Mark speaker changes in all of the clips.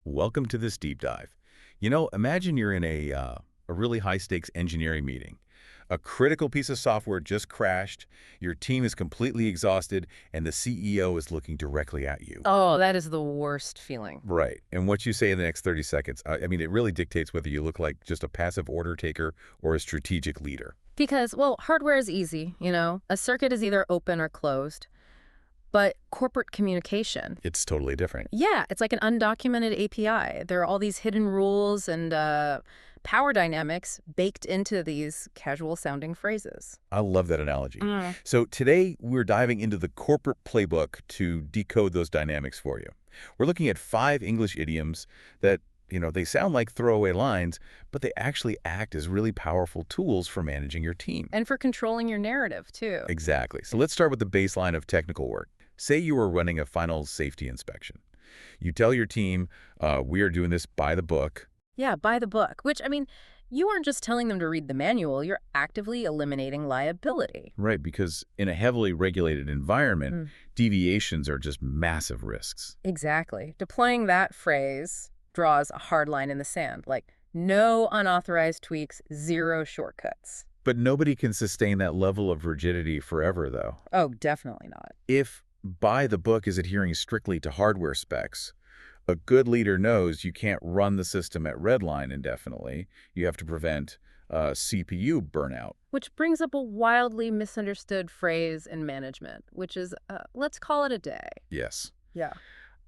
Speaker 1: Welcome to this deep dive. Imagine you're in a really high-stakes engineering meeting. A critical piece of software just crashed, your team is completely exhausted, and the CEO is looking directly at you.
Speaker 2: Oh, that is the worst feeling.
Speaker 1: Right. And what you say in the next 30 seconds, I mean, it really dictates whether you look like just a passive order taker or a strategic leader.
Speaker 2: Because, well, hardware is easy. A circuit is either open or closed. But corporate communication,
Speaker 1: It's totally different.
Speaker 2: yeah, it's like an undocumented API. There are all these hidden rules and power dynamics baked into these casual-sounding phrases.
Speaker 1: I love that analogy.
Speaker 2: Mm.
Speaker 1: So today, we're diving into the corporate playbook to decode those dynamics for you. We're looking at 5 English idioms that, they sound like throwaway lines, but they actually act as really powerful tools for managing your team.
Speaker 2: And for controlling your narrative, too.
Speaker 1: Exactly. So let's start with the baseline of technical work. Say you are running a final safety inspection. You tell your team, we are doing this by the book.
Speaker 2: Yeah, by the book, which, you aren't just telling them to read the manual, you're actively eliminating liability.
Speaker 1: Right, because in a heavily regulated environment,
Speaker 2: Mm.
Speaker 1: deviations are just massive risks.
Speaker 2: Exactly. Deploying that phrase draws a hard line in the sand, like no unauthorized tweaks, zero shortcuts.
Speaker 1: But nobody can sustain that level of rigidity forever, though.
Speaker 2: Oh, definitely not.
Speaker 1: If by the book is adhering strictly to hardware specs, a good leader knows you can't run the system at redline indefinitely. You have to prevent CPU burnout.
Speaker 2: Which brings up a wildly misunderstood phrase in management, which is, let's call it a day.
Speaker 1: Yes.
Speaker 2: Yeah.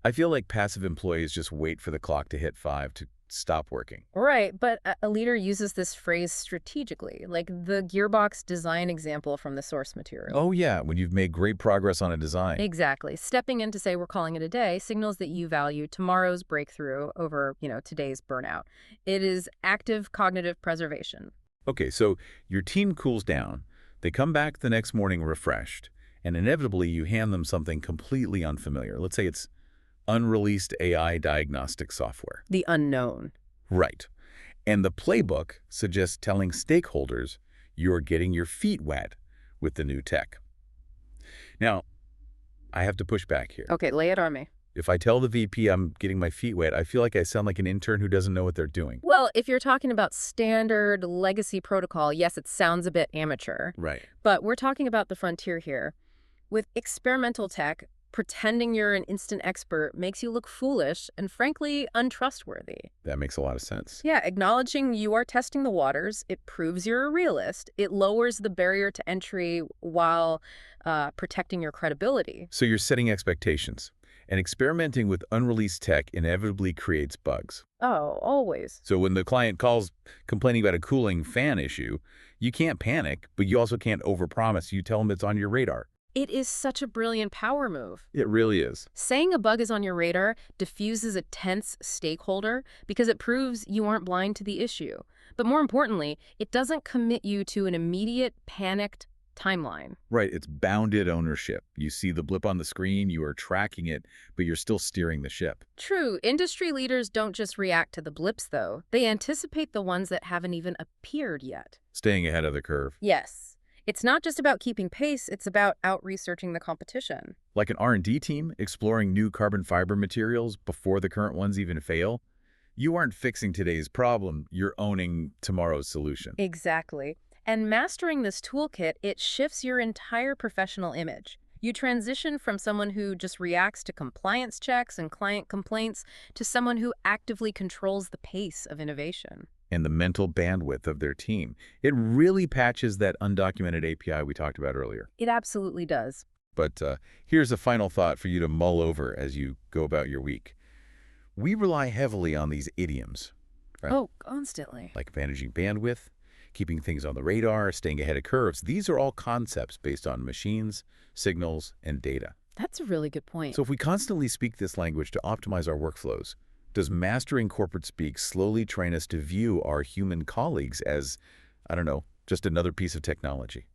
Speaker 1: I feel like passive employees just wait for the clock to hit 5 to stop working.
Speaker 2: Right, but a leader uses this phrase strategically, like the gearbox design example from the source material.
Speaker 1: Oh, yeah, when you've made great progress on a design.
Speaker 2: Exactly. Stepping in to say we're calling it a day signals that you value tomorrow's breakthrough over, today's burnout. It is active cognitive preservation.
Speaker 1: Okay, so your team cools down. They come back the next morning refreshed, and inevitably you hand them something completely unfamiliar. Let's say it's unreleased AI diagnostic software.
Speaker 2: The unknown.
Speaker 1: Right. And the playbook suggests telling stakeholders you're getting your feet wet with the new tech. Now, I have to push back here.
Speaker 2: Okay, lay it on me.
Speaker 1: If I tell the VP I'm getting my feet wet, I feel like I sound like an intern who doesn't know what they're doing.
Speaker 2: Well, if you're talking about standard legacy protocol, yes, it sounds a bit amateur.
Speaker 1: Right.
Speaker 2: But we're talking about the frontier here. With experimental tech, pretending you're an instant expert makes you look foolish and, frankly, untrustworthy.
Speaker 1: That makes a lot of sense.
Speaker 2: Yeah, acknowledging you are testing the waters, it proves you're a realist. It lowers the barrier to entry while protecting your credibility.
Speaker 1: So you're setting expectations. And experimenting with unreleased tech inevitably creates bugs.
Speaker 2: Oh, always.
Speaker 1: So when the client calls complaining about a cooling fan issue, you can't panic, but you also can't overpromise. You tell them it's on your radar.
Speaker 2: It is such a brilliant power move.
Speaker 1: It really is.
Speaker 2: Saying a bug is on your radar diffuses a tense stakeholder because it proves you aren't blind to the issue. But more importantly, it doesn't commit you to an immediate, panicked timeline.
Speaker 1: Right, it's bounded ownership. You see the blip on the screen, you are tracking it, but you're still steering the ship.
Speaker 2: True, industry leaders don't just react to the blips, though. They anticipate the ones that haven't even appeared yet.
Speaker 1: Staying ahead of the curve.
Speaker 2: Yes. It's not just about keeping pace, it's about out-researching the competition.
Speaker 1: Like an R&D team exploring new carbon fiber materials before the current ones even fail. You aren't fixing today's problem, you're owning tomorrow's solution.
Speaker 2: Exactly. And mastering this toolkit, it shifts your entire professional image. You transition from someone who just reacts to compliance checks and client complaints to someone who actively controls the pace of innovation.
Speaker 1: And the mental bandwidth of their team. It really patches that undocumented API we talked about earlier.
Speaker 2: It absolutely does.
Speaker 1: But here's a final thought for you to mull over as you go about your week. We rely heavily on these idioms, right?
Speaker 2: Oh, constantly.
Speaker 1: Like managing bandwidth, keeping things on the radar, staying ahead of curves. These are all concepts based on machines, signals, and data.
Speaker 2: That's a really good point.
Speaker 1: So if we constantly speak this language to optimize our workflows, does mastering corporate speak slowly train us to view our human colleagues as, I don't know, just another piece of technology?